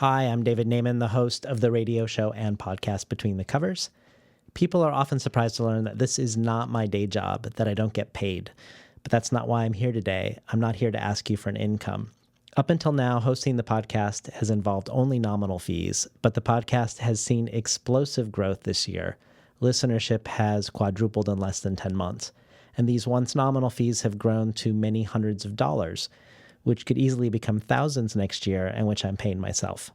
Hi, I'm David Naiman, the host of the radio show and podcast Between the Covers. People are often surprised to learn that this is not my day job, that I don't get paid. But that's not why I'm here today. I'm not here to ask you for an income. Up until now, hosting the podcast has involved only nominal fees, but the podcast has seen explosive growth this year. Listenership has quadrupled in less than 10 months, and these once nominal fees have grown to many hundreds of dollars, which could easily become thousands next year and which I'm paying myself.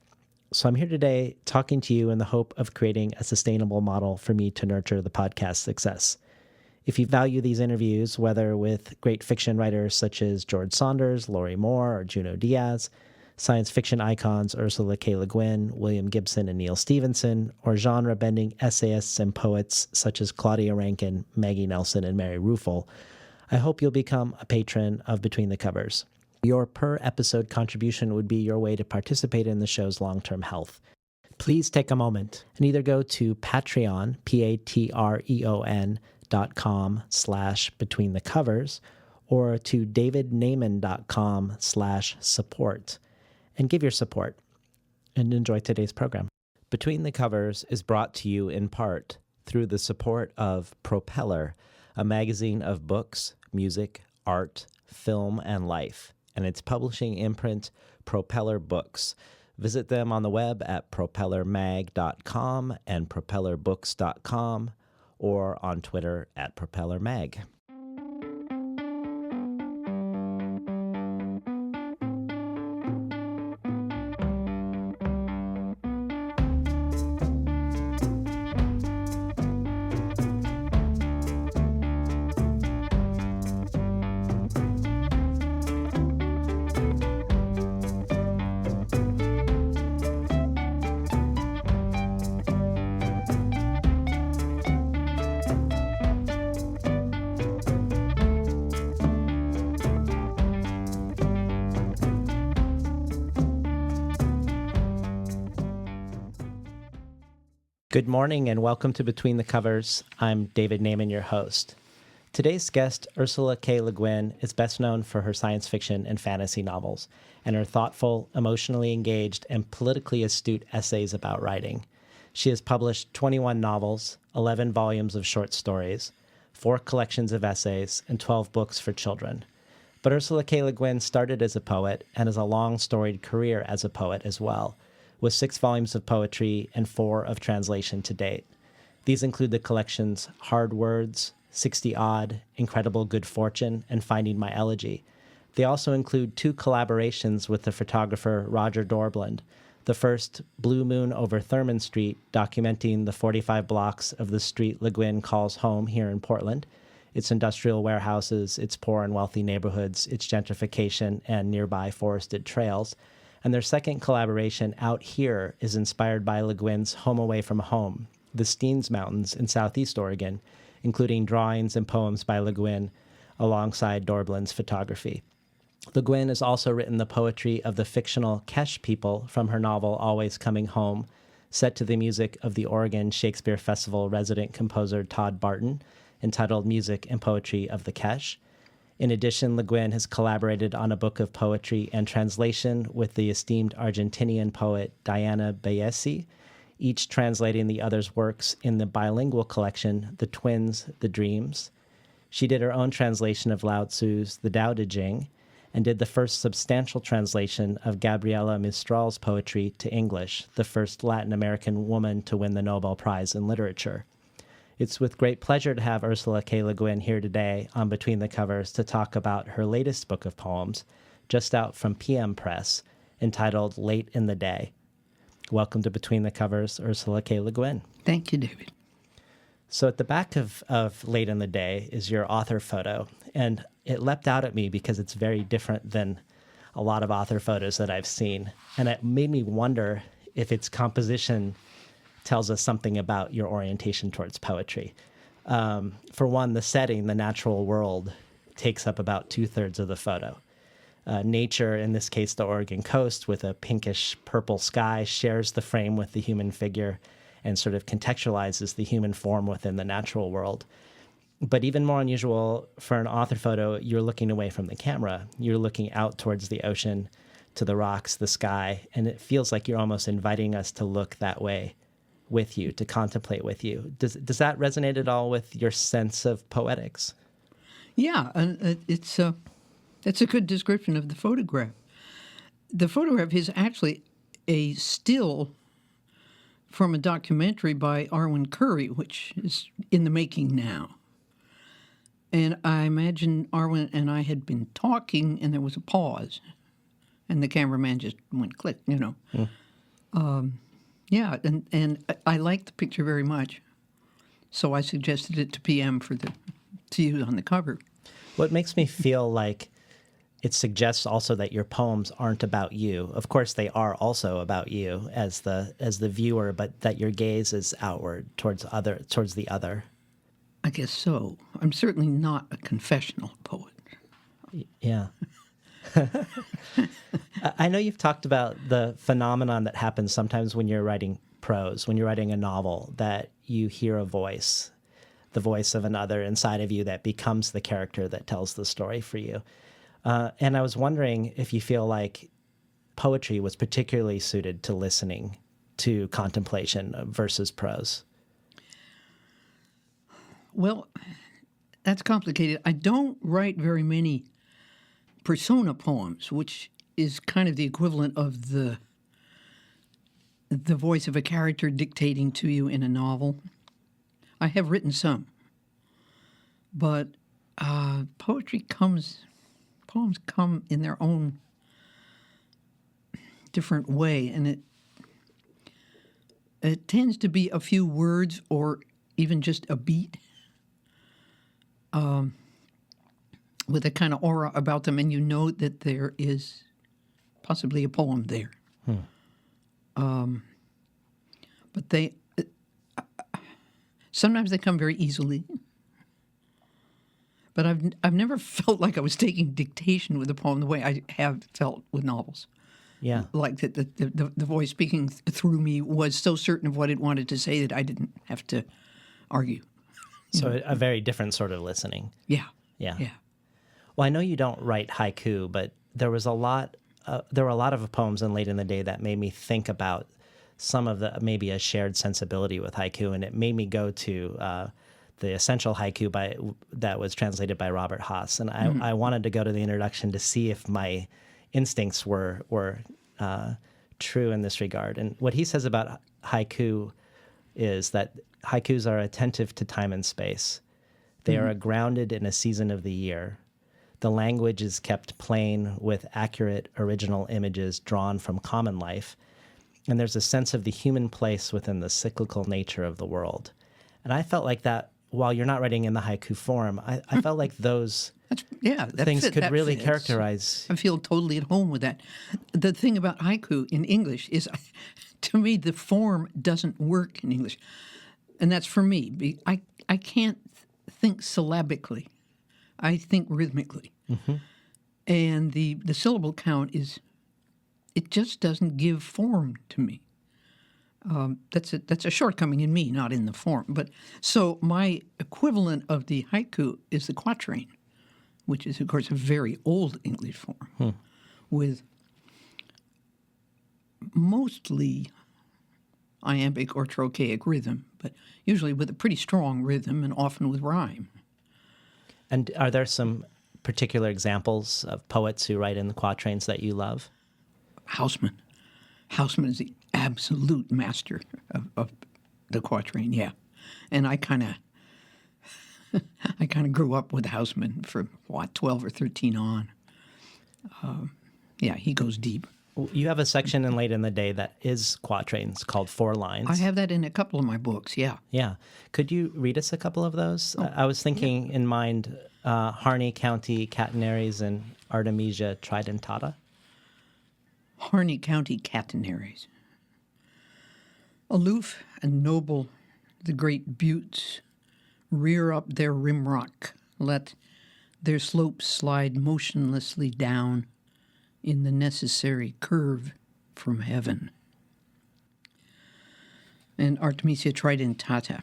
So I'm here today talking to you in the hope of creating a sustainable model for me to nurture the podcast success. If you value these interviews, whether with great fiction writers such as George Saunders, Laurie Moore, or Junot Diaz, science fiction icons Ursula K. Guin, William Gibson, and Neil Stephenson, or genre-bending essayists and poets such as Claudia Rankine, Maggie Nelson, and Mary Ruefle, I hope you'll become a patron of Between the Covers. Your per-episode contribution would be your way to participate in the show's long-term health. Please take a moment and either go to Patreon, patreon.com/betweenthecovers, or to davidnaiman.com/support, and give your support. And enjoy today's program. Between the Covers is brought to you in part through the support of Propeller, a magazine of books, music, art, film, and life, and its publishing imprint, Propeller Books. Visit them on the web at propellermag.com and propellerbooks.com, or on Twitter at propellermag. Good morning and welcome to Between the Covers. I'm David Naiman, your host. Today's guest, Ursula K. Guin, is best known for her science fiction and fantasy novels and her thoughtful, emotionally engaged, and politically astute essays about writing. She has published 21 novels, 11 volumes of short stories, 4 collections of essays, and 12 books for children. But Ursula K. Guin started as a poet and has a long storied career as a poet as well, with 6 volumes of poetry and 4 of translation to date. These include the collections Hard Words, 60 Odd, Incredible Good Fortune, and Finding My Elegy. They also include 2 collaborations with the photographer Roger Dorblund. The first, Blue Moon Over Thurman Street, documenting the 45 blocks of the street Le Guin calls home here in Portland, its industrial warehouses, its poor and wealthy neighborhoods, its gentrification, and nearby forested trails. And their second collaboration, Out Here, is inspired by Le Guin's home away from home, the Steens Mountains in southeast Oregon, including drawings and poems by Le Guin alongside Dorblund's photography. Le Guin has also written the poetry of the fictional Kesh people from her novel Always Coming Home, set to the music of the Oregon Shakespeare Festival resident composer Todd Barton, entitled Music and Poetry of the Kesh. In addition, Le Guin has collaborated on a book of poetry and translation with the esteemed Argentinian poet Diana Baesi, each translating the other's works in the bilingual collection, The Twins, The Dreams. She did her own translation of Lao Tzu's The Tao Te Ching, and did the first substantial translation of Gabriela Mistral's poetry to English, the first Latin American woman to win the Nobel Prize in Literature. It's with great pleasure to have Ursula K. Guin here today on Between the Covers to talk about her latest book of poems, just out from PM Press, entitled Late in the Day. Welcome to Between the Covers, Ursula K. Guin. Thank you, David. So at the back of Late in the Day is your author photo, and it leapt out at me because it's very different than a lot of author photos that I've seen, and it made me wonder if its composition tells us something about your orientation towards poetry. For one, the setting, the natural world, takes up about 2/3 of the photo. Nature, in this case the Oregon coast, with a pinkish purple sky, shares the frame with the human figure and sort of contextualizes the human form within the natural world. But even more unusual, for an author photo, you're looking away from the camera. You're looking out towards the ocean, to the rocks, the sky, and it feels like you're almost inviting us to look that way with you, to contemplate with you. Does that resonate at all with your sense of poetics? Yeah, and it's a good description of the photograph. The photograph is actually a still from a documentary by Arwen Curry, which is in the making now. And I imagine Arwen and I had been talking, and there was a pause, and the cameraman just went click, you know. Yeah, and I liked the picture very much, so I suggested it to PM to use on the cover. What makes me feel like it suggests also that your poems aren't about you. Of course, they are also about you as the viewer, but that your gaze is outward towards the other. I guess so. I'm certainly not a confessional poet. Yeah. I know you've talked about the phenomenon that happens sometimes when you're writing prose, when you're writing a novel, that you hear a voice, the voice of another inside of you that becomes the character that tells the story for you. And I was wondering if you feel like poetry was particularly suited to listening to contemplation versus prose. Well, that's complicated. I don't write very many persona poems, which is kind of the equivalent of the voice of a character dictating to you in a novel. I have written some, but poems come in their own different way, and it tends to be a few words or even just a beat with a kind of aura about them, and you know that there is possibly a poem there. But sometimes they come very easily. But I've never felt like I was taking dictation with a poem the way I have felt with novels. Yeah. Like that the voice speaking through me was so certain of what it wanted to say that I didn't have to argue. So a very different sort of listening. Yeah. Yeah. Yeah. Well, I know you don't write haiku, but there were a lot of poems in Late in the Day that made me think about some of maybe a shared sensibility with haiku, and it made me go to the Essential Haiku that was translated by Robert Haas, and I wanted to go to the introduction to see if my instincts were true in this regard. And what he says about haiku is that haikus are attentive to time and space. They are grounded in a season of the year. The language is kept plain with accurate, original images drawn from common life. And there's a sense of the human place within the cyclical nature of the world. And I felt like that, while you're not writing in the haiku form, I felt like those things could really characterize. I feel totally at home with that. The thing about haiku in English is, to me, the form doesn't work in English. And that's for me. I can't think syllabically. I think rhythmically. Mm-hmm. And the syllable count it just doesn't give form to me. That's a shortcoming in me, not in the form. But so my equivalent of the haiku is the quatrain, which is, of course, a very old English form with mostly iambic or trochaic rhythm, but usually with a pretty strong rhythm and often with rhyme. And are there some particular examples of poets who write in the quatrains that you love? Houseman. Houseman is the absolute master of the quatrain, yeah. And I kind of grew up with Houseman from, 12 or 13 on. Yeah, he goes deep. You have a section in Late in the Day that is quatrains called 4 lines. I have that in a couple of my books, yeah. Yeah. Could you read us a couple of those? I was thinking in mind Harney County catenaries and Artemisia tridentata. Harney County catenaries. Aloof and noble, the great buttes rear up their rimrock, let their slopes slide motionlessly down in the necessary curve from heaven. And Artemisia tridentata.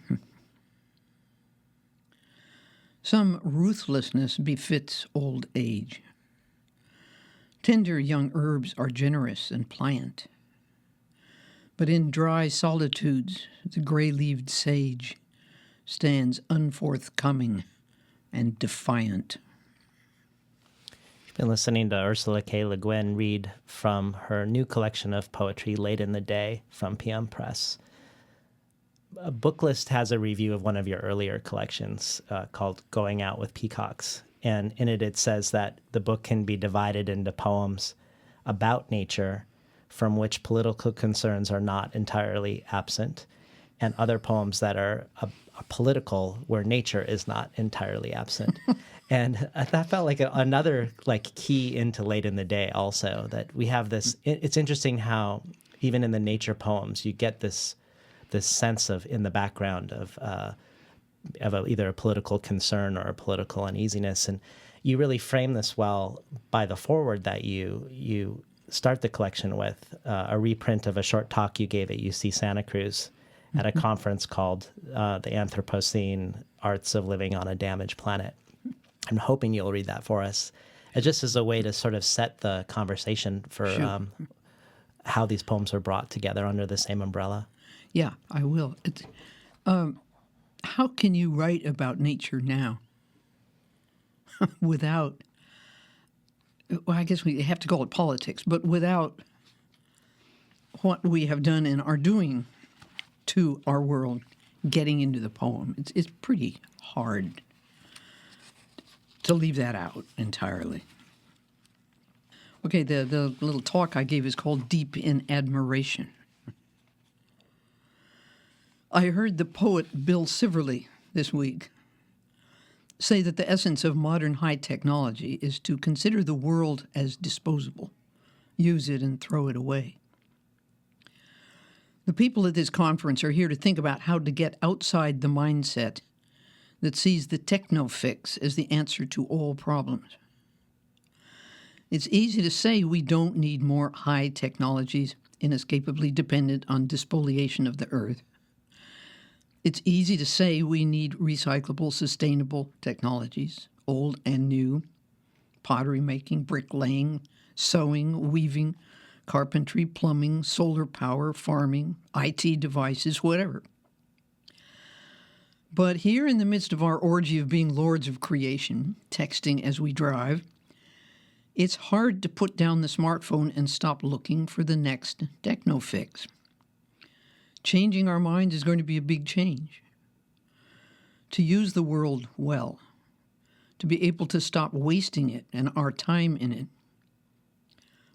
Some ruthlessness befits old age. Tender young herbs are generous and pliant, but in dry solitudes the gray-leaved sage stands unforthcoming and defiant. You've been listening to Ursula K. Le Guin read from her new collection of poetry, Late in the Day, from PM Press. A Booklist has a review of one of your earlier collections called Going Out with Peacocks. And in it says that the book can be divided into poems about nature from which political concerns are not entirely absent, and other poems that are political where nature is not entirely absent. And that felt like another key into Late in the Day also, that we have this. It's interesting how even in the nature poems you get this sense of, in the background of either a political concern or a political uneasiness. And you really frame this well by the foreword that you start the collection with, a reprint of a short talk you gave at UC Santa Cruz at a conference called the Anthropocene Arts of Living on a Damaged Planet. I'm hoping you'll read that for us, just as a way to sort of set the conversation for how these poems are brought together under the same umbrella. Yeah, I will. How can you write about nature now without, well, I guess we have to call it politics, but without what we have done and are doing to our world getting into the poem? It's pretty hard to leave that out entirely. Okay, the little talk I gave is called Deep in Admiration. I heard the poet Bill Siverly this week say that the essence of modern high technology is to consider the world as disposable, use it and throw it away. The people at this conference are here to think about how to get outside the mindset that sees the techno fix as the answer to all problems. It's easy to say we don't need more high technologies inescapably dependent on despoliation of the earth. It's easy to say we need recyclable, sustainable technologies, old and new, pottery making, bricklaying, sewing, weaving, carpentry, plumbing, solar power, farming, IT devices, whatever. But here in the midst of our orgy of being lords of creation, texting as we drive, it's hard to put down the smartphone and stop looking for the next techno fix. Changing our minds is going to be a big change. To use the world well, to be able to stop wasting it and our time in it,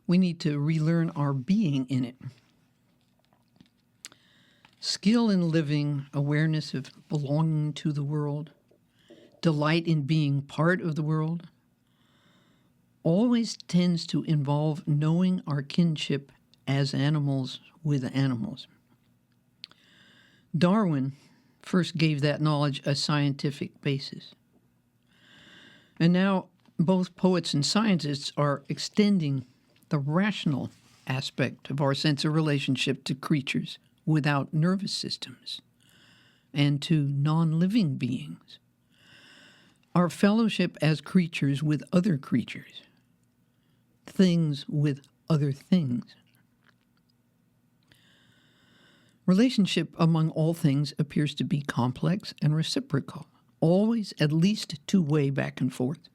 we need to relearn our being in it. Skill in living, awareness of belonging to the world, delight in being part of the world, always tends to involve knowing our kinship as animals with animals. Darwin first gave that knowledge a scientific basis. And now both poets and scientists are extending the rational aspect of our sense of relationship to creatures without nervous systems and to non-living beings. Our fellowship as creatures with other creatures, things with other things. Relationship among all things appears to be complex and reciprocal, always at least two-way back and forth.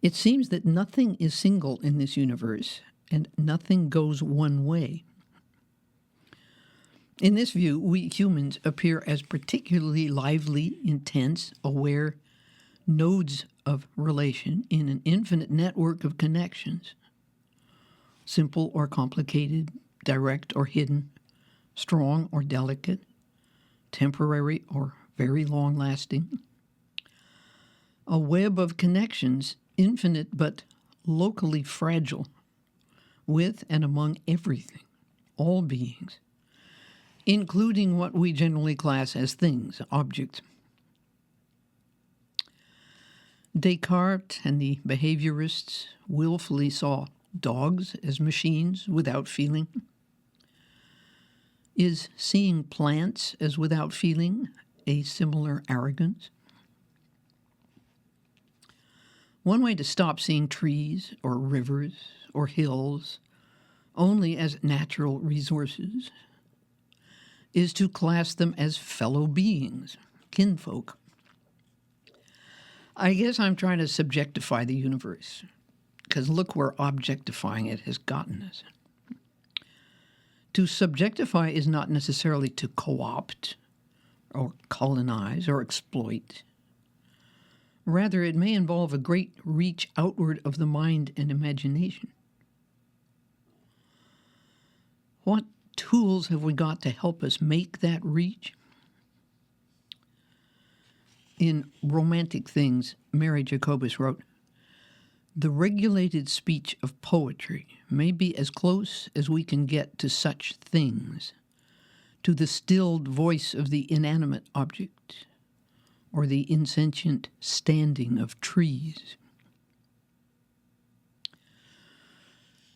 It seems that nothing is single in this universe, and nothing goes one way. In this view, we humans appear as particularly lively, intense, aware nodes of relation in an infinite network of connections, simple or complicated, direct or hidden, strong or delicate, temporary or very long-lasting. A web of connections, infinite but locally fragile, with and among everything, all beings, including what we generally class as things, objects. Descartes and the behaviorists willfully saw dogs as machines without feeling. Is seeing plants as without feeling a similar arrogance? One way to stop seeing trees or rivers or hills only as natural resources is to class them as fellow beings, kinfolk. I guess I'm trying to subjectify the universe, because look where objectifying it has gotten us. To subjectify is not necessarily to co-opt or colonize or exploit. Rather, it may involve a great reach outward of the mind and imagination. What tools have we got to help us make that reach? In Romantic Things, Mary Jacobus wrote, "The regulated speech of poetry may be as close as we can get to such things, to the stilled voice of the inanimate object, or the insentient standing of trees."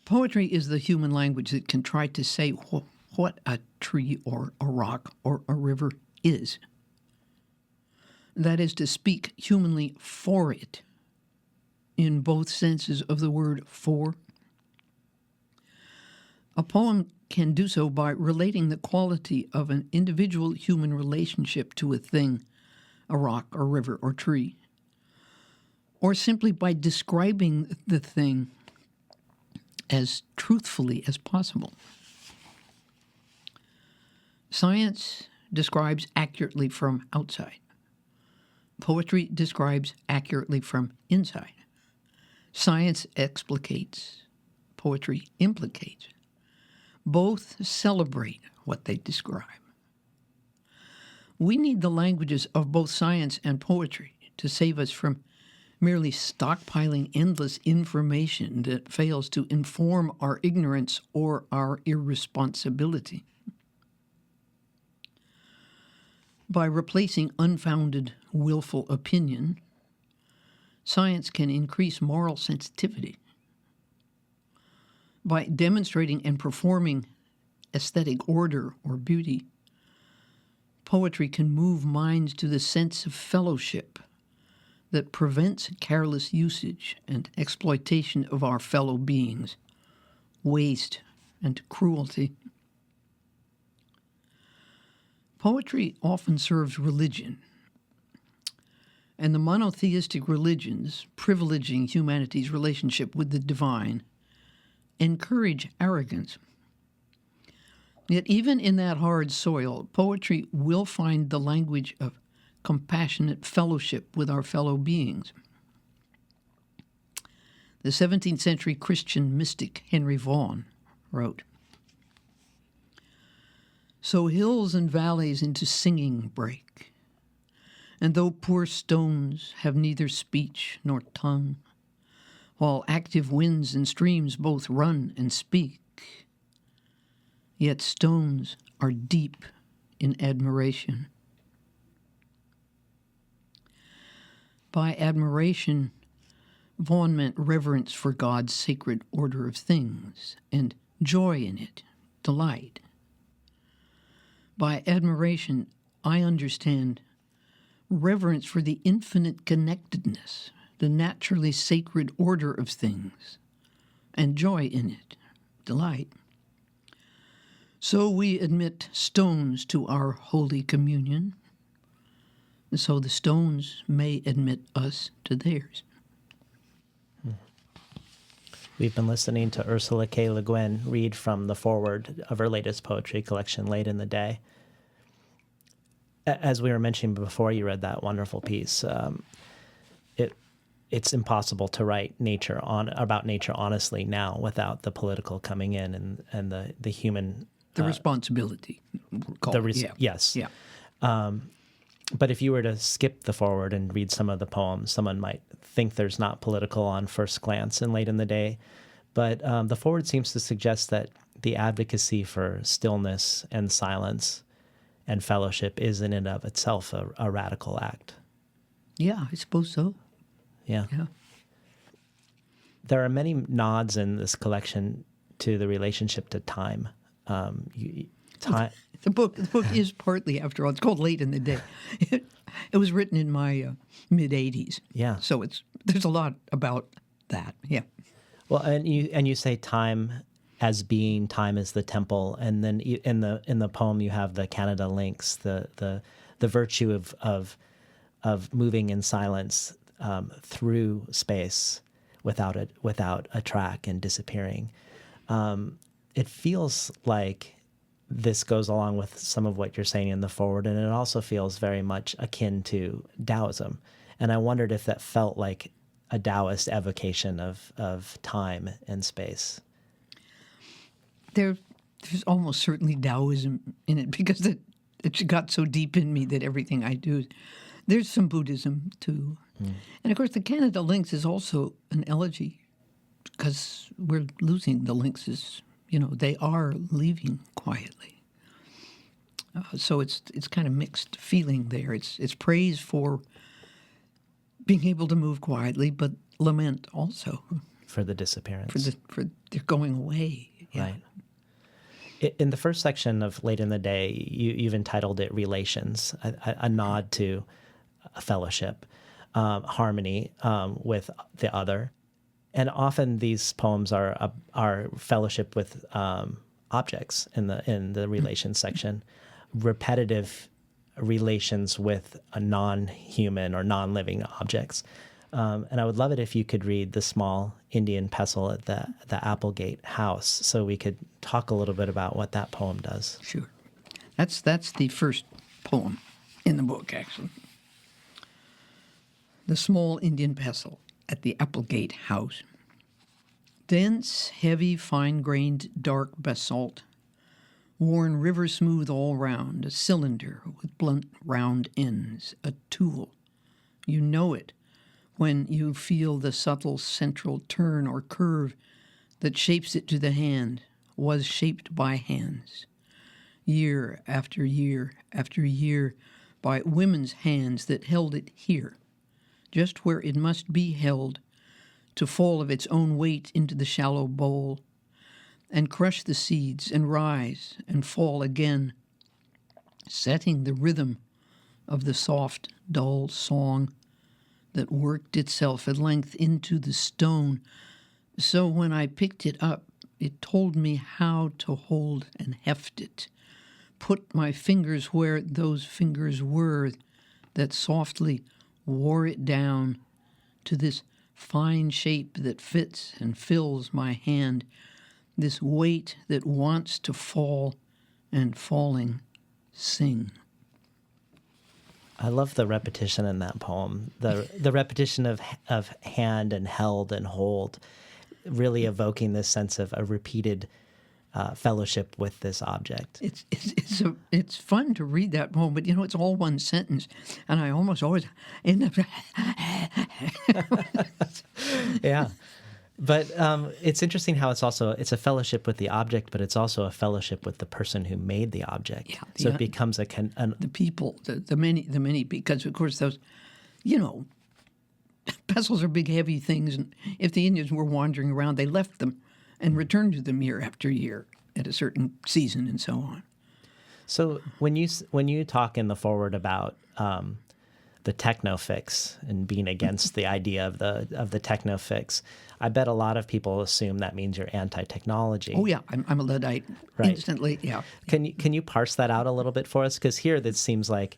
Poetry is the human language that can try to say what a tree or a rock or a river is. That is to speak humanly for it, in both senses of the word for. A poem can do so by relating the quality of an individual human relationship to a thing, a rock or river or tree, or simply by describing the thing as truthfully as possible. Science describes accurately from outside. Poetry describes accurately from inside. Science explicates. Poetry implicates. Both celebrate what they describe. We need the languages of both science and poetry to save us from merely stockpiling endless information that fails to inform our ignorance or our irresponsibility. By replacing unfounded, willful opinion, science can increase moral sensitivity. By demonstrating and performing aesthetic order or beauty, poetry can move minds to the sense of fellowship that prevents careless usage and exploitation of our fellow beings, waste and cruelty. Poetry often serves religion, and the monotheistic religions, privileging humanity's relationship with the divine, encourage arrogance. Yet even in that hard soil, poetry will find the language of compassionate fellowship with our fellow beings. The 17th century Christian mystic Henry Vaughan wrote, "So hills and valleys into singing break, and though poor stones have neither speech nor tongue, while active winds and streams both run and speak, yet stones are deep in admiration." By admiration, Vaughan meant reverence for God's sacred order of things and joy in it, delight. By admiration, I understand reverence for the infinite connectedness, the naturally sacred order of things, and joy in it, delight. So we admit stones to our Holy Communion, so the stones may admit us to theirs. We've been listening to Ursula K. Le Guin read from the foreword of her latest poetry collection, Late in the Day. As we were mentioning before you read that wonderful piece, it's impossible to write about nature honestly now without the political coming in and the human... The responsibility. Yes. Yeah. But if you were to skip the foreword and read some of the poems, someone might think there's not political on first glance in Late in the Day. But the foreword seems to suggest that the advocacy for stillness and silence and fellowship is in and of itself a radical act. Yeah, I suppose so. Yeah. Yeah. There are many nods in this collection to the relationship to time. Time. The book is partly, after all, it's called Late in the Day. It was written in my mid-'80s. Yeah. So there's a lot about that. Yeah. Well, and you say time as being time is the temple, and then in the poem you have the Canada lynx, the virtue of moving in silence through space without a track and disappearing. It feels like this goes along with some of what you're saying in the forward, and it also feels very much akin to Taoism. And I wondered if that felt like a Taoist evocation of time and space. There's almost certainly Taoism in it because it got so deep in me that everything I do. There's some Buddhism too. And of course the Canada lynx is also an elegy because we're losing the lynxes. They are leaving quietly. So it's kind of mixed feeling there. It's praise for being able to move quietly, but lament also For the disappearance. for their going away. Yeah. Right. In the first section of Late in the Day, you've entitled it Relations, a nod to a fellowship, harmony with the other. And often these poems are fellowship with objects in the relations section, repetitive relations with a non-human or non-living objects. And I would love it if you could read the small Indian pestle at the Applegate house, so we could talk a little bit about what that poem does. Sure. That's the first poem in the book, actually. The small Indian pestle at the Applegate house. Dense, heavy, fine-grained, dark basalt, worn river-smooth all round, a cylinder with blunt, round ends, a tool. You know it when you feel the subtle central turn or curve that shapes it to the hand, was shaped by hands. Year after year after year, by women's hands that held it here, just where it must be held, to fall of its own weight into the shallow bowl, and crush the seeds, and rise, and fall again, setting the rhythm of the soft, dull song that worked itself at length into the stone. So when I picked it up, it told me how to hold and heft it, put my fingers where those fingers were that softly wore it down to this fine shape that fits and fills my hand, this weight that wants to fall and falling sing. I love the repetition in that poem. The repetition of hand and held and hold, really evoking this sense of a repeated fellowship with this object. It's fun to read that poem, but it's all one sentence, and I almost always end up. Yeah. But it's interesting how it's a fellowship with the object, but it's also a fellowship with the person who made the object. Yeah, so it becomes the people, the many, because of course those, pestles are big, heavy things, and if the Indians were wandering around, they left them and returned to them year after year at a certain season and so on. So when you talk in the forward about the techno fix and being against the idea of the techno fix, I bet a lot of people assume that means you're anti-technology. Oh yeah, I'm a Luddite instantly. Yeah. Can you parse that out a little bit for us? Because here that seems like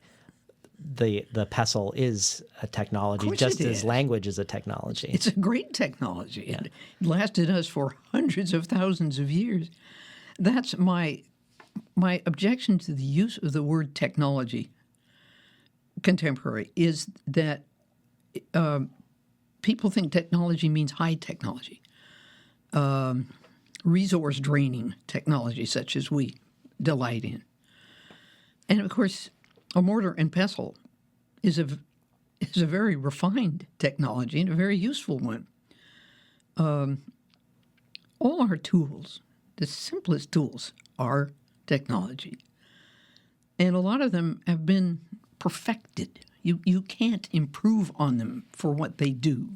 the pestle is a technology, just as language is a technology. It's a great technology. Yeah. It lasted us for hundreds of thousands of years. That's my objection to the use of the word technology. Contemporary is that people think technology means high technology, resource draining technology such as we delight in. And of course, a mortar and pestle is a very refined technology and a very useful one. All our tools, the simplest tools, are technology. And a lot of them have been perfected. You can't improve on them for what they do.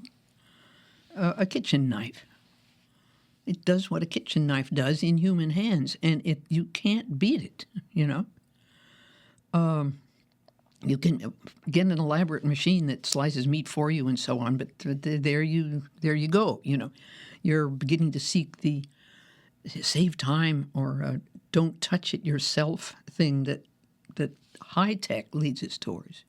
A kitchen knife It does what a kitchen knife does in human hands, and you can't beat it, you know. You can get an elaborate machine that slices meat for you and so on, but there you go, you know. You're beginning to seek the save time or don't touch it yourself thing that high tech leads us towards.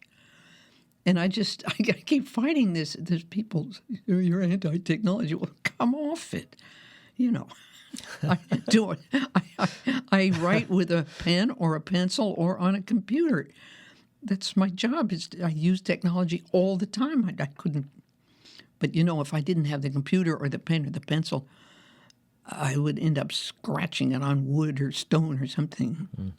And I keep fighting this. There's people, you're anti-technology. Well, come off it, you know. I do it. I write with a pen or a pencil or on a computer. That's my job. I use technology all the time. I couldn't. But, you know, if I didn't have the computer or the pen or the pencil, I would end up scratching it on wood or stone or something.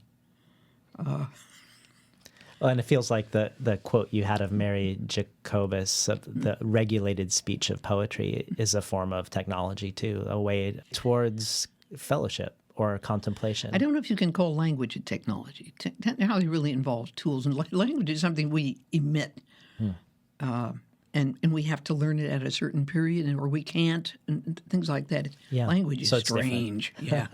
Well, and it feels like the quote you had of Mary Jacobus, the regulated speech of poetry, is a form of technology too, a way towards fellowship or contemplation. I don't know if you can call language a technology. Technology really involves tools, and language is something we emit. And we have to learn it at a certain period, or we can't, and things like that. Yeah. Language is So strange. Yeah.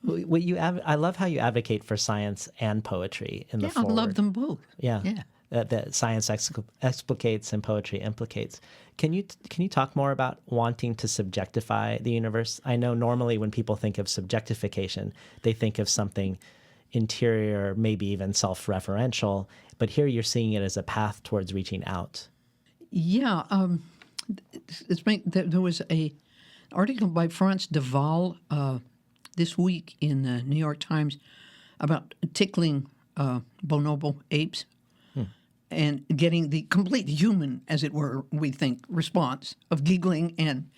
I love how you advocate for science and poetry in the I forward. love them both. Yeah. Yeah. That science explicates and poetry implicates. Can you talk more about wanting to subjectify the universe? I know normally when people think of subjectification, they think of something interior, maybe even self-referential, but here you're seeing it as a path towards reaching out. Yeah. There was an article by France Duval this week in the New York Times about tickling bonobo apes and getting the complete human, as it were, we think, response of giggling and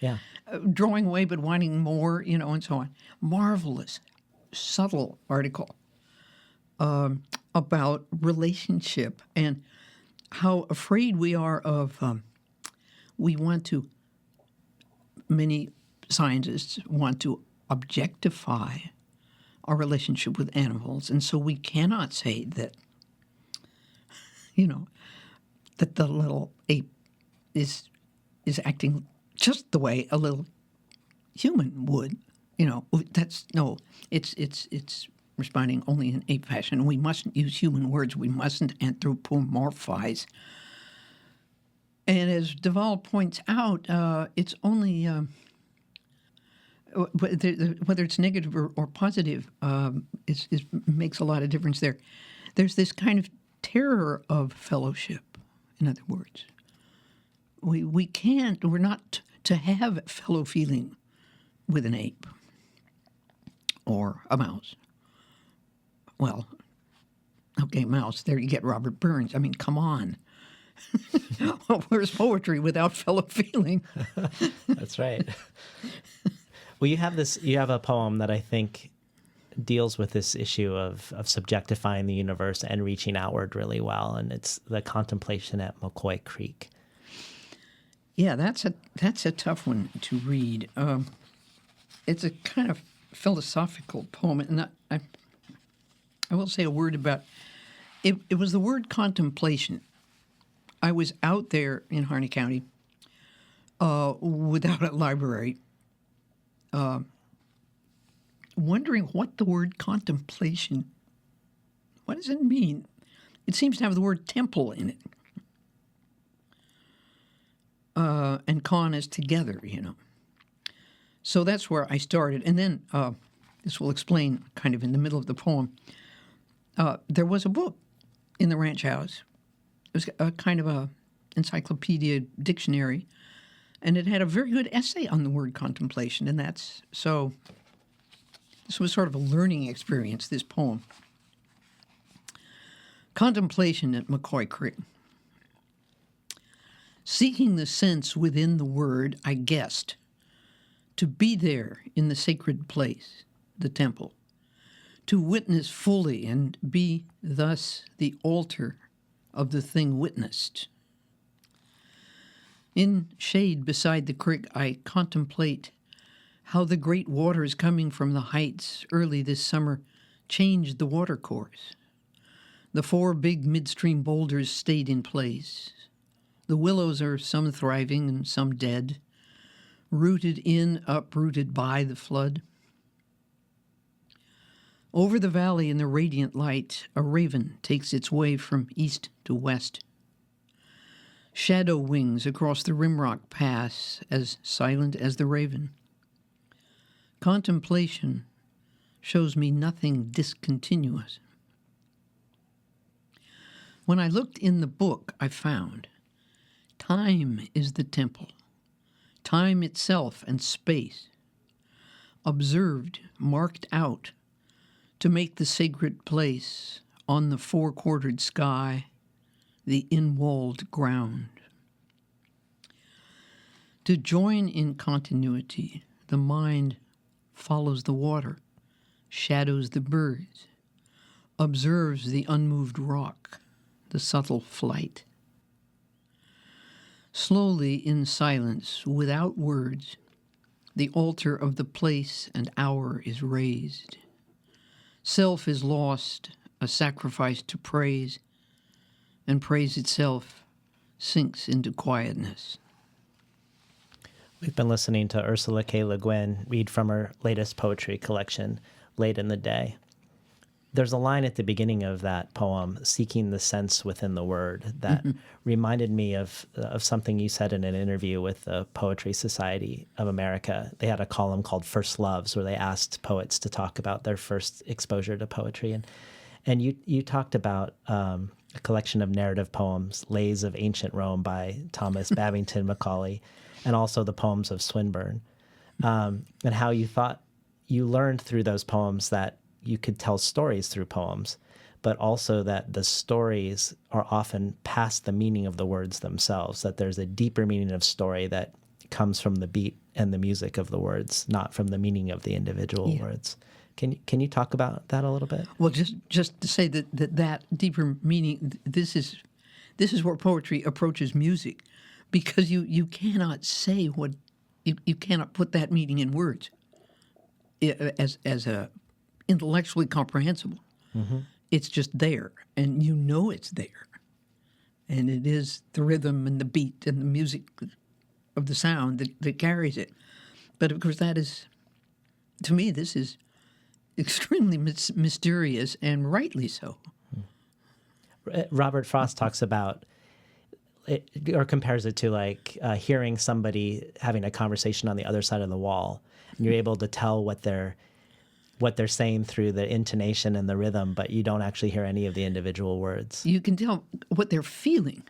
drawing away but wanting more, you know, and so on. Marvelous, subtle article about relationship and how afraid we are of, many scientists want to objectify our relationship with animals. And so we cannot say that, you know, that the little ape is acting just the way a little human would. You know, it's responding only in ape fashion. We mustn't use human words. We mustn't anthropomorphize. And as Duval points out, it's only whether it's negative or positive, it makes a lot of difference there. There's this kind of terror of fellowship, in other words. We're not to have fellow feeling with an ape or a mouse. Well, okay, mouse, there you get Robert Burns. I mean, come on. Where's poetry without fellow feeling? That's right. Well, you have a poem that I think deals with this issue of subjectifying the universe and reaching outward really well, and it's the Contemplation at McCoy Creek. Yeah, that's a tough one to read. It's a kind of philosophical poem, and I will say a word about it. It was the word contemplation. I was out there in Harney County without a library, wondering what the word contemplation, what does it mean? It seems to have the word temple in it. And con is together, you know. So that's where I started. And then, this will explain kind of in the middle of the poem, there was a book in the ranch house. It was a kind of a encyclopedia dictionary, and it had a very good essay on the word contemplation, and this was sort of a learning experience, this poem. Contemplation at McCoy Creek. Seeking the sense within the word, I guessed, to be there in the sacred place, the temple, to witness fully and be thus the altar of the thing witnessed. In shade beside the creek, I contemplate how the great waters coming from the heights early this summer changed the water course. The 4 big midstream boulders stayed in place. The willows are some thriving and some dead. rooted in, uprooted by the flood. Over the valley in the radiant light, a raven takes its way from east to west. Shadow wings across the rimrock pass, as silent as the raven. Contemplation shows me nothing discontinuous. When I looked in the book, I found time is the temple, time itself and space, observed, marked out, to make the sacred place on the four-quartered sky, the in-walled ground. To join in continuity, the mind follows the water, shadows the birds, observes the unmoved rock, the subtle flight. Slowly, in silence, without words, the altar of the place and hour is raised. Self is lost, a sacrifice to praise, and praise itself sinks into quietness. We've been listening to Ursula K. Le Guin read from her latest poetry collection, Late in the Day. There's a line at the beginning of that poem, seeking the sense within the word, that reminded me of something you said in an interview with the Poetry Society of America. They had a column called First Loves, where they asked poets to talk about their first exposure to poetry. And you talked about a collection of narrative poems, Lays of Ancient Rome by Thomas Babington Macaulay, and also the poems of Swinburne, and how you thought you learned through those poems that you could tell stories through poems, but also that the stories are often past the meaning of the words themselves, that there's a deeper meaning of story that comes from the beat and the music of the words, not from the meaning of the individual words. Can you talk about that a little bit? Well, just to say that deeper meaning, this is where poetry approaches music, because you cannot say what you cannot put that meaning in words as a intellectually comprehensible. Mm-hmm. It's just there, and you know it's there, and it is the rhythm and the beat and the music of the sound that carries it. But of course, that is, to me, this is extremely mysterious, and rightly so. Robert Frost talks about it, or compares it to like hearing somebody having a conversation on the other side of the wall, and you're able to tell what they're saying through the intonation and the rhythm, but you don't actually hear any of the individual words. You can tell what they're feeling,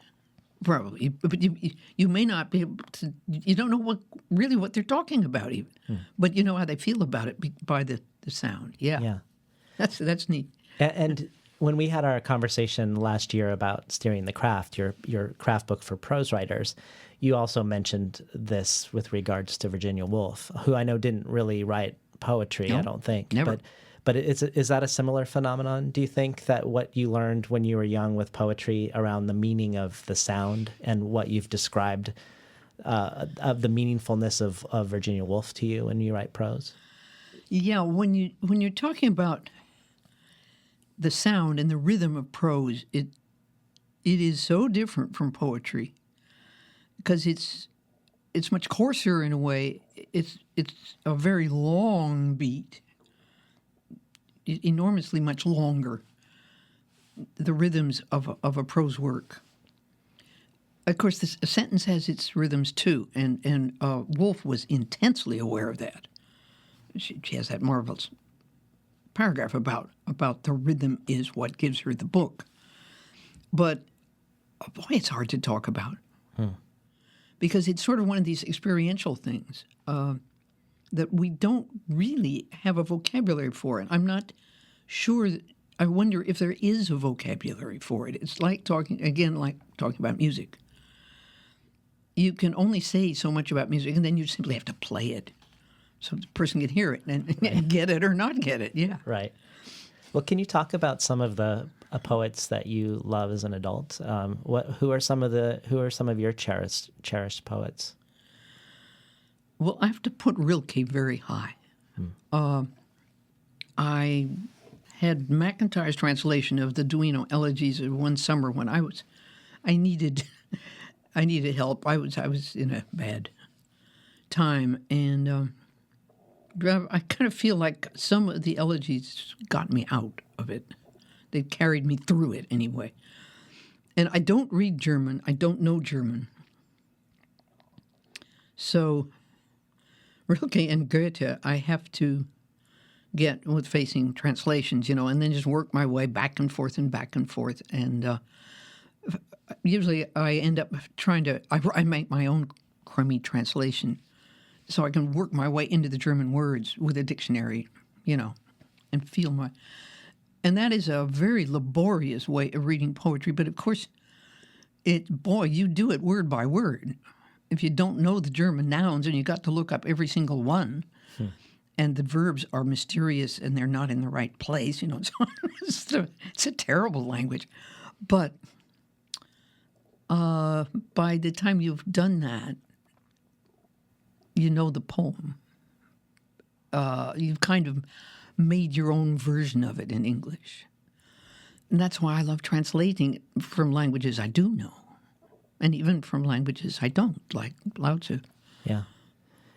probably, but you may not be able to. You don't know what they're talking about even, but you know how they feel about it by the sound. Yeah. That's neat. And when we had our conversation last year about Steering the Craft, your craft book for prose writers, you also mentioned this with regards to Virginia Woolf, who I know didn't really write poetry, no, I don't think. Never. But is that a similar phenomenon? Do you think that what you learned when you were young with poetry around the meaning of the sound and what you've described of the meaningfulness of Virginia Woolf to you when you write prose? Yeah, when you're talking about the sound and the rhythm of prose, it is so different from poetry because it's much coarser in a way. It's a very long beat, enormously much longer. The rhythms of a prose work. Of course, a sentence has its rhythms too, and Woolf was intensely aware of that. She has that marvelous paragraph about the rhythm is what gives her the book. But boy, it's hard to talk about. Because it's sort of one of these experiential things that we don't really have a vocabulary for it. I'm not sure. I wonder if there is a vocabulary for it. It's like talking about music. You can only say so much about music, and then you simply have to play it so the person can hear it and get it or not get it. Yeah. Right. Well, can you talk about some of the poets that you love as an adult? Who are some of your cherished poets? Well, I have to put Rilke very high. I had McIntyre's translation of the Duino Elegies one summer when I needed help. I was in a bad time, and I kind of feel like some of the elegies got me out of it. They carried me through it anyway. And I don't read German. I don't know German. So Rilke and Goethe, I have to get with facing translations, and then just work my way back and forth and back and forth. And usually I end up I make my own crummy translation so I can work my way into the German words with a dictionary, and feel my... And that is a very laborious way of reading poetry. But of course, you do it word by word. If you don't know the German nouns and you got to look up every single one, and the verbs are mysterious and they're not in the right place, so it's a terrible language. But by the time you've done that, you know the poem. You've kind of made your own version of it in English. And that's why I love translating from languages I do know, and even from languages I don't, like Lao Tzu. Yeah.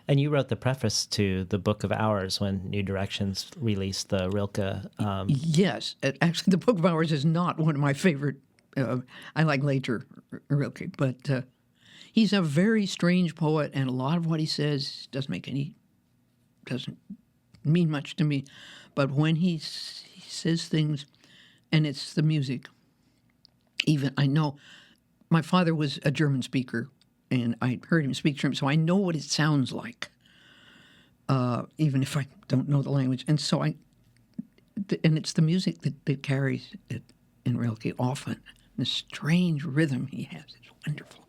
And you wrote the preface to the Book of Hours when New Directions released the Rilke. Yes. Actually, the Book of Hours is not one of my favorite. I like later Rilke, but he's a very strange poet, and a lot of what he says doesn't mean much to me. But when he says things, and it's the music, even I know my father was a German speaker, and I heard him speak German, so I know what it sounds like, even if I don't know the language. And so and it's the music that carries it in Rilke often. The strange rhythm he has is wonderful.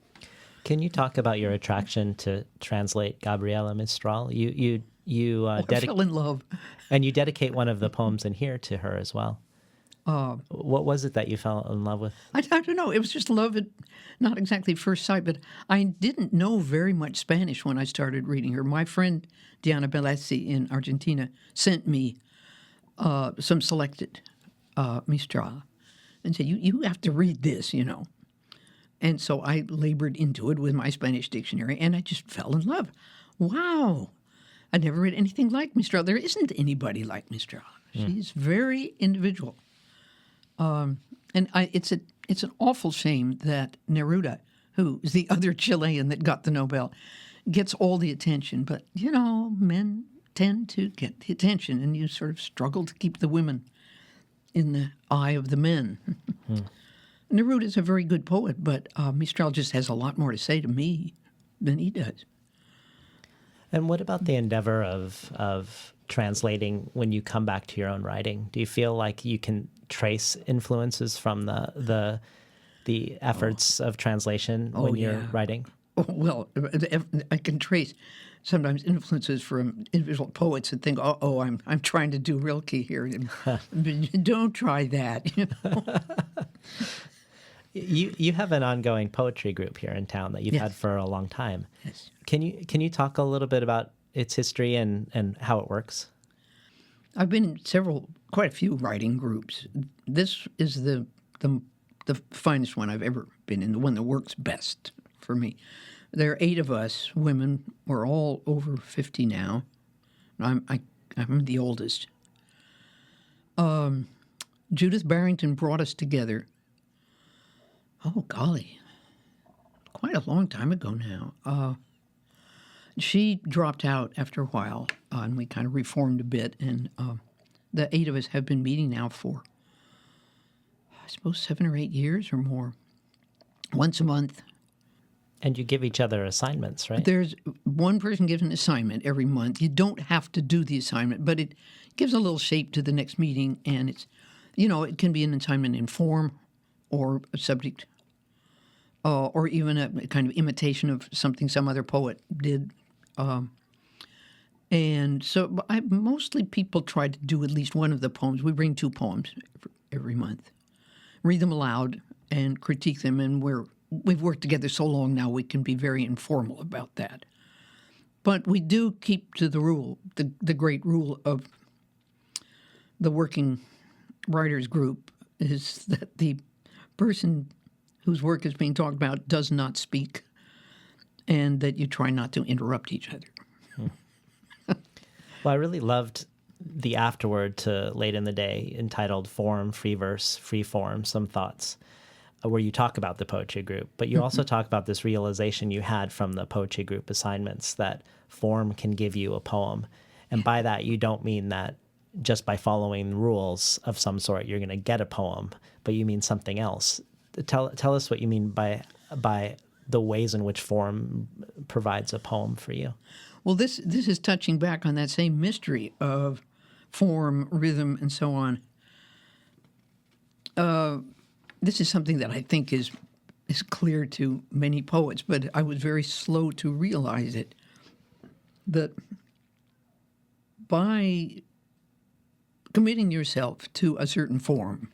Can you talk about your attraction to translate Gabriela Mistral? You I fell in love. And you dedicate one of the poems in here to her as well. What was it that you fell in love with? I don't know. It was just love at not exactly first sight, but I didn't know very much Spanish when I started reading her. My friend Diana Bellesi in Argentina sent me some selected Mistral and said, you have to read this, And so I labored into it with my Spanish dictionary, and I just fell in love. Wow. I never read anything like Mistral. There isn't anybody like Mistral. She's very individual. And it's an awful shame that Neruda, who is the other Chilean that got the Nobel, gets all the attention. But, men tend to get the attention, and you sort of struggle to keep the women in the eye of the men. Neruda is a very good poet, but Mistral just has a lot more to say to me than he does. And what about the endeavor of translating when you come back to your own writing? Do you feel like you can trace influences from the efforts of translation when you're writing? Well, I can trace sometimes influences from individual poets and think, I'm trying to do Rilke here. Don't try that. You have an ongoing poetry group here in town that you've had for a long time. Yes. Can you talk a little bit about its history and how it works? I've been in quite a few writing groups. This is the finest one I've ever been in, the one that works best for me. There are 8 of us women. We're all over 50 now. I'm the oldest. Judith Barrington brought us together. Oh, golly. Quite a long time ago now. She dropped out after a while, and we kind of reformed a bit. And the 8 of us have been meeting now for, I suppose, 7 or 8 years or more, once a month. And you give each other assignments, right? There's one person gives an assignment every month. You don't have to do the assignment, but it gives a little shape to the next meeting. And it's, it can be an assignment in form or a subject, or even a kind of imitation of something some other poet did. And so mostly people try to do at least one of the poems. We bring 2 poems every month, read them aloud, and critique them. And we've worked together so long now we can be very informal about that. But we do keep to the rule, the great rule of the working writers group is that the person whose work is being talked about does not speak, and that you try not to interrupt each other. Well, I really loved the afterword to Late in the Day entitled Form, Free Verse, Free Form, Some Thoughts, where you talk about the poetry group, but you also talk about this realization you had from the poetry group assignments that form can give you a poem. And by that, you don't mean that just by following rules of some sort, you're going to get a poem, but you mean something else. Tell us what you mean by the ways in which form provides a poem for you. Well, this is touching back on that same mystery of form, rhythm, and so on. This is something that I think is clear to many poets, but I was very slow to realize it, that by committing yourself to a certain form,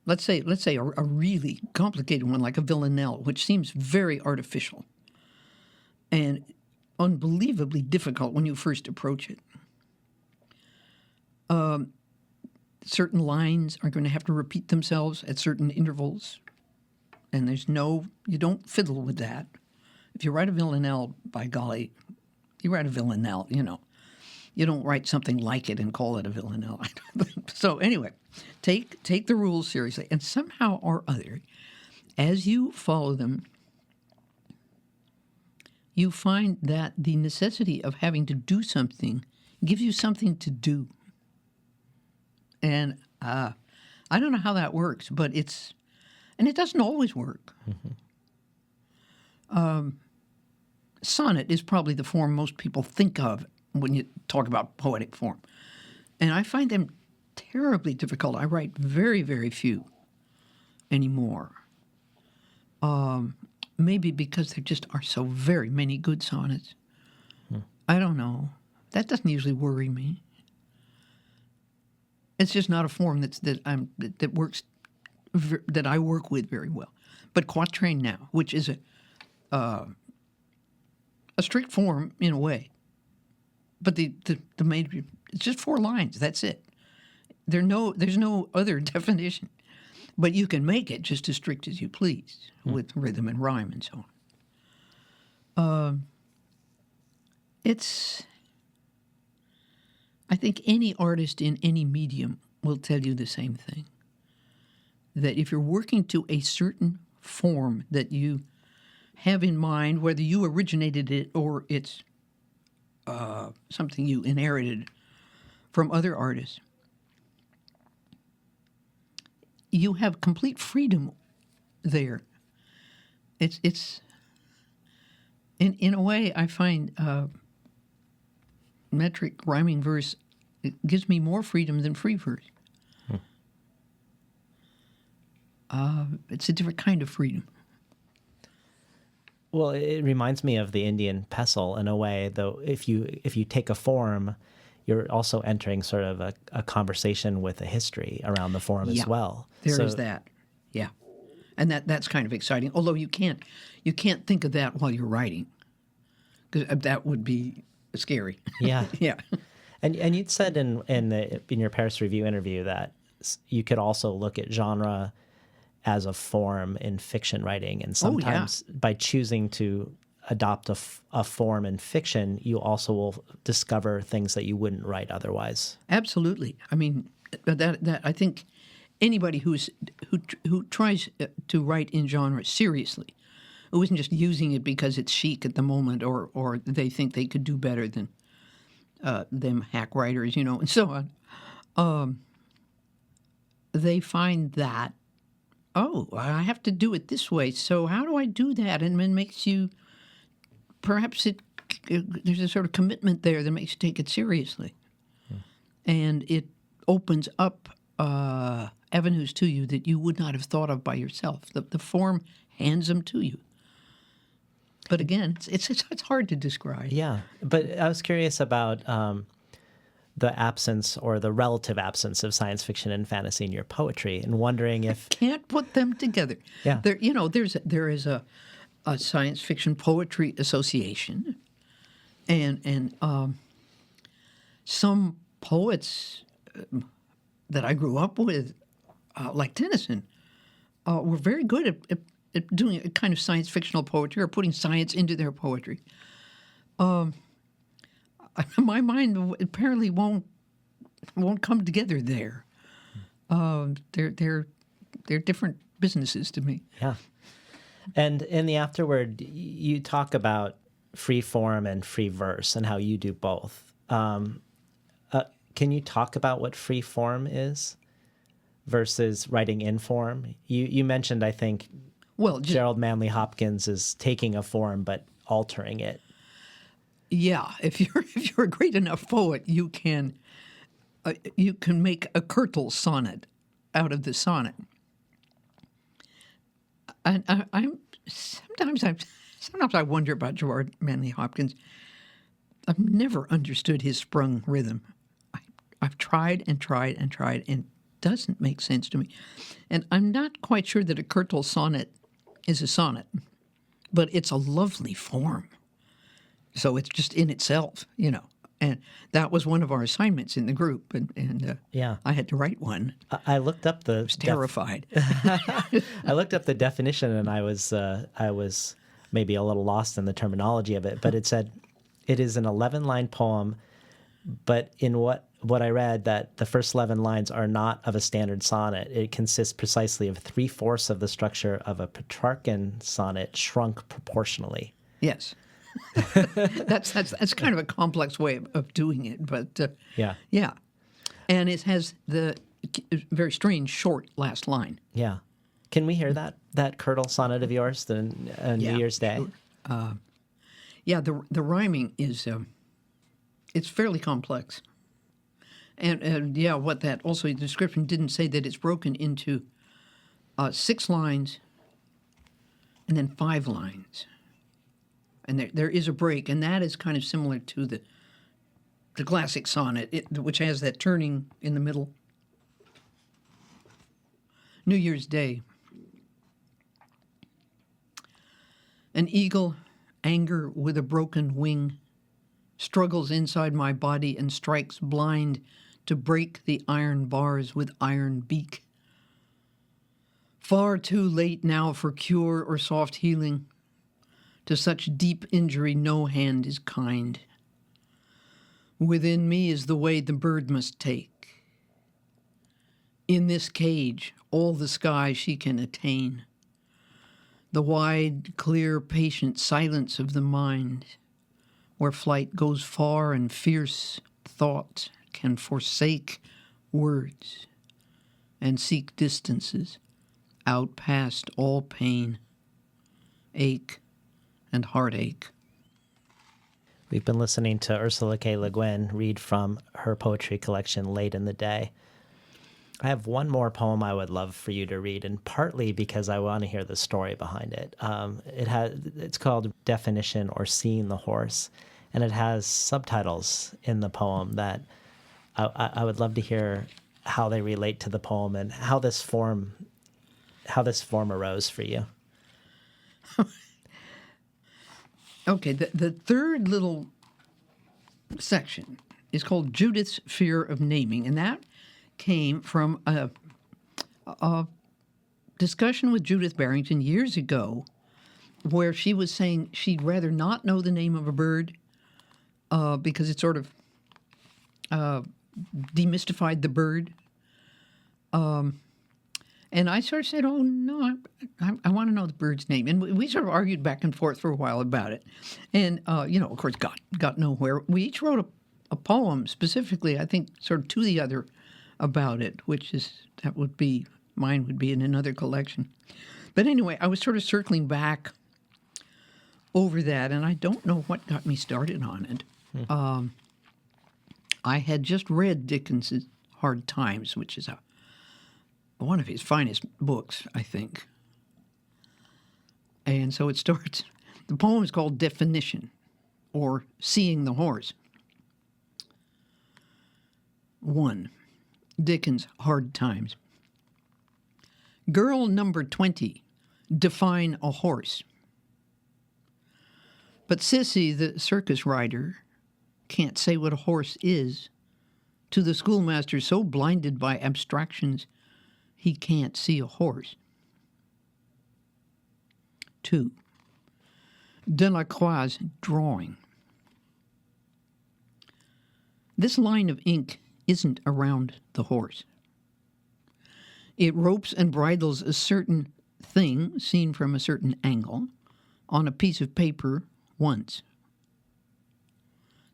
let's say a really complicated one like a villanelle, which seems very artificial and unbelievably difficult when you first approach it. Certain lines are going to have to repeat themselves at certain intervals, and you don't fiddle with that. If you write a villanelle, by golly, you write a villanelle, You don't write something like it and call it a villanelle. So anyway, take the rules seriously, and somehow or other, as you follow them, you find that the necessity of having to do something gives you something to do. And I don't know how that works, but it doesn't always work. Sonnet is probably the form most people think of when you talk about poetic form. And I find them terribly difficult. I write very, very few anymore. Maybe because there just are so very many good sonnets. I don't know. That doesn't usually worry me. It's just not a form that works, that I work with very well. But quatrain now, which is a strict form in a way, but the major, it's just 4 lines. That's it. There's no other definition, but you can make it just as strict as you please with rhythm and rhyme and so on. I think any artist in any medium will tell you the same thing. That if you're working to a certain form that you have in mind, whether you originated it or it's something you inherited from other artists, you have complete freedom there. It's in a way, I find metric rhyming verse, it gives me more freedom than free verse. It's a different kind of freedom. Well, it reminds me of the Indian pestle in a way, though. If you take a form, you're also entering sort of a conversation with a history around the form as well. There is that, yeah, and that's kind of exciting. Although you can't think of that while you're writing, because that would be scary. Yeah, yeah. And you'd said in your Paris Review interview that you could also look at genre as a form in fiction writing, and sometimes by choosing to adopt a form in fiction, you also will discover things that you wouldn't write otherwise. Absolutely. I mean, that I think anybody who tries to write in genre seriously, who isn't just using it because it's chic at the moment, or they think they could do better than them hack writers, and so on. They find that, I have to do it this way. So how do I do that? And it makes you, perhaps there's a sort of commitment there that makes you take it seriously. And it opens up avenues to you that you would not have thought of by yourself. The form hands them to you. But again, it's hard to describe. Yeah, but I was curious about the absence or the relative absence of science fiction and fantasy in your poetry, and wondering if can't put them together. Yeah, there is a science fiction poetry association, and some poets that I grew up with, like Tennyson, were very good at doing a kind of science fictional poetry or putting science into their poetry. my mind apparently won't come together there. They're different businesses to me. Yeah. And in the afterword, you talk about free form and free verse and how you do both. Can you talk about what free form is versus writing in form? You mentioned, I think, Well, Gerald Manley Hopkins is taking a form but altering it. yeah. If you're a great enough poet, you can make a curtal sonnet out of the sonnet. And sometimes I wonder about Gerard Manley Hopkins. I've never understood his sprung rhythm. I've tried and tried and tried, and it doesn't make sense to me. And I'm not quite sure that a curtal sonnet is a sonnet, but it's a lovely form. So it's just in itself, And that was one of our assignments in the group, and Yeah. I had to write one. I looked up the Terrified. I looked up the definition, and I was maybe a little lost in the terminology of it, but it said it is an 11-line poem, but in what I read, that the first 11 lines are not of a standard sonnet. It consists precisely of 3/4 of the structure of a Petrarchan sonnet shrunk proportionally. Yes. that's kind of a complex way of doing it, but yeah. And it has the very strange short last line. Yeah. Can we hear that curtal sonnet of yours on New Year's Day? Sure. Yeah, the rhyming is it's fairly complex. And yeah, what that also the description didn't say that it's broken into 6 lines and then 5 lines. And there is a break, and that is kind of similar to the classic sonnet, which has that turning in the middle. New Year's Day. An eagle, anger with a broken wing, struggles inside my body and strikes blind to break the iron bars with iron beak. Far too late now for cure or soft healing. To such deep injury no hand is kind. Within me is the way the bird must take. In this cage, all the sky she can attain. The wide, clear, patient silence of the mind, where flight goes far and fierce thought can forsake words and seek distances out past all pain, ache, and heartache. We've been listening to Ursula K. Le Guin read from her poetry collection, Late in the Day. I have one more poem I would love for you to read, and partly because I want to hear the story behind it. It's called Definition or Seeing the Horse, and it has subtitles in the poem that I would love to hear how they relate to the poem and how this form arose for you. Okay, the third little section is called Judith's Fear of Naming, and that came from a discussion with Judith Barrington years ago where she was saying she'd rather not know the name of a bird because it sort of demystified the bird. And I sort of said, oh, no, I want to know the bird's name. And we sort of argued back and forth for a while about it. And, of course, got nowhere. We each wrote a poem specifically, I think, sort of to the other about it, mine would be in another collection. But anyway, I was sort of circling back over that, and I don't know what got me started on it. I had just read Dickens's Hard Times, which is one of his finest books, I think. And so it starts, the poem is called Definition, or Seeing the Horse. 1. Dickens' Hard Times. Girl number 20, define a horse. But Sissy, the circus rider, can't say what a horse is. To the schoolmaster so blinded by abstractions, he can't see a horse. 2. Delacroix's drawing. This line of ink isn't around the horse. It ropes and bridles a certain thing seen from a certain angle on a piece of paper once.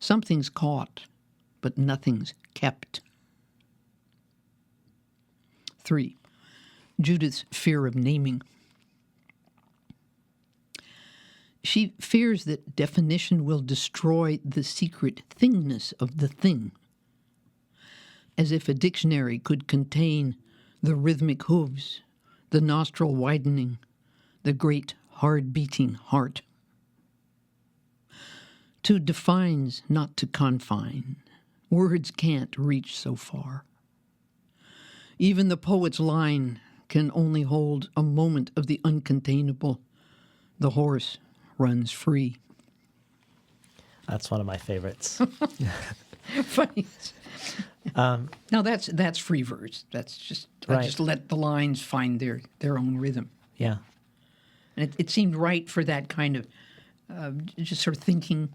Something's caught, but nothing's kept. 3. Judith's fear of naming. She fears that definition will destroy the secret thingness of the thing, as if a dictionary could contain the rhythmic hooves, the nostril widening, the great hard-beating heart. To defines not to confine. Words can't reach so far. Even the poet's line can only hold a moment of the uncontainable. The horse runs free. That's one of my favorites. Funny. Now that's free verse. That's just Right. I just let the lines find their own rhythm. Yeah. And it seemed right for that kind of just sort of thinking.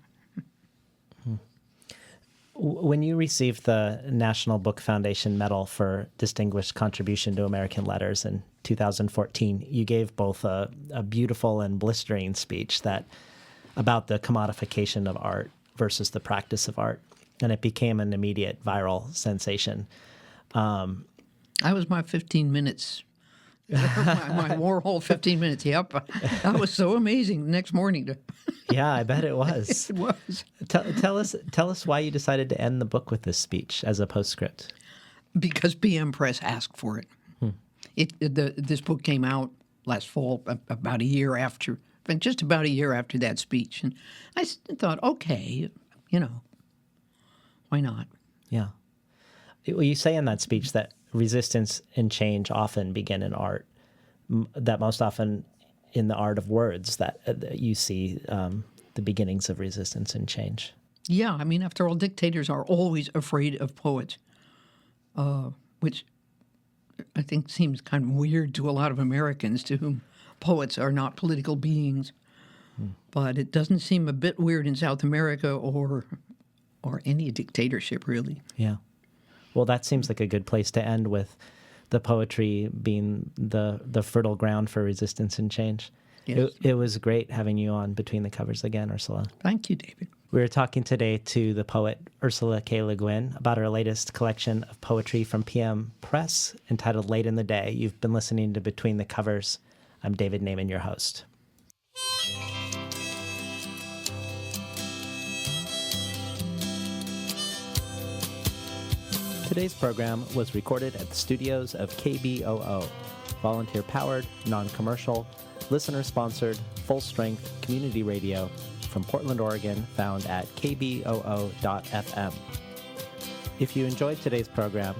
When you received the National Book Foundation Medal for Distinguished Contribution to American Letters in 2014, you gave both a beautiful and blistering speech about the commodification of art versus the practice of art, and it became an immediate viral sensation. That was my 15 minutes. my Warhol 15 minutes. Yep. That was so amazing the next morning. Yeah, I bet it was. It was. Tell us why you decided to end the book with this speech as a postscript. Because PM Press asked for it. This book came out last fall, about a year after, just about a year after that speech. And I thought, okay, why not? Yeah. Well, you say in that speech that resistance and change often begin in art, that most often in the art of words that you see the beginnings of resistance and change. Yeah, I mean, after all, dictators are always afraid of poets, which I think seems kind of weird to a lot of Americans to whom poets are not political beings. But it doesn't seem a bit weird in South America or any dictatorship, really. Yeah. Well, that seems like a good place to end, with the poetry being the fertile ground for resistance and change. Yes. It was great having you on Between the Covers again, Ursula. Thank you, David. We were talking today to the poet Ursula K. Guin about her latest collection of poetry from PM Press entitled Late in the Day. You've been listening to Between the Covers. I'm David Naiman, your host. Today's program was recorded at the studios of KBOO, volunteer-powered, non-commercial, listener-sponsored, full-strength community radio from Portland, Oregon, found at kboo.fm. If you enjoyed today's program,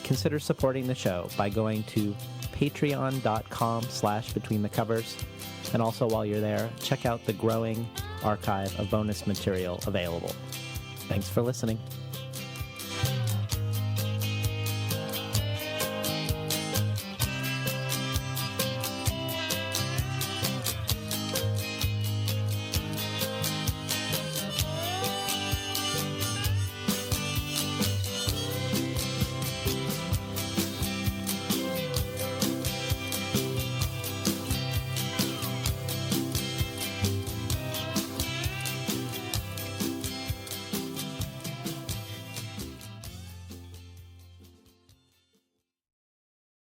consider supporting the show by going to patreon.com/betweenthecovers. And also while you're there, check out the growing archive of bonus material available. Thanks for listening.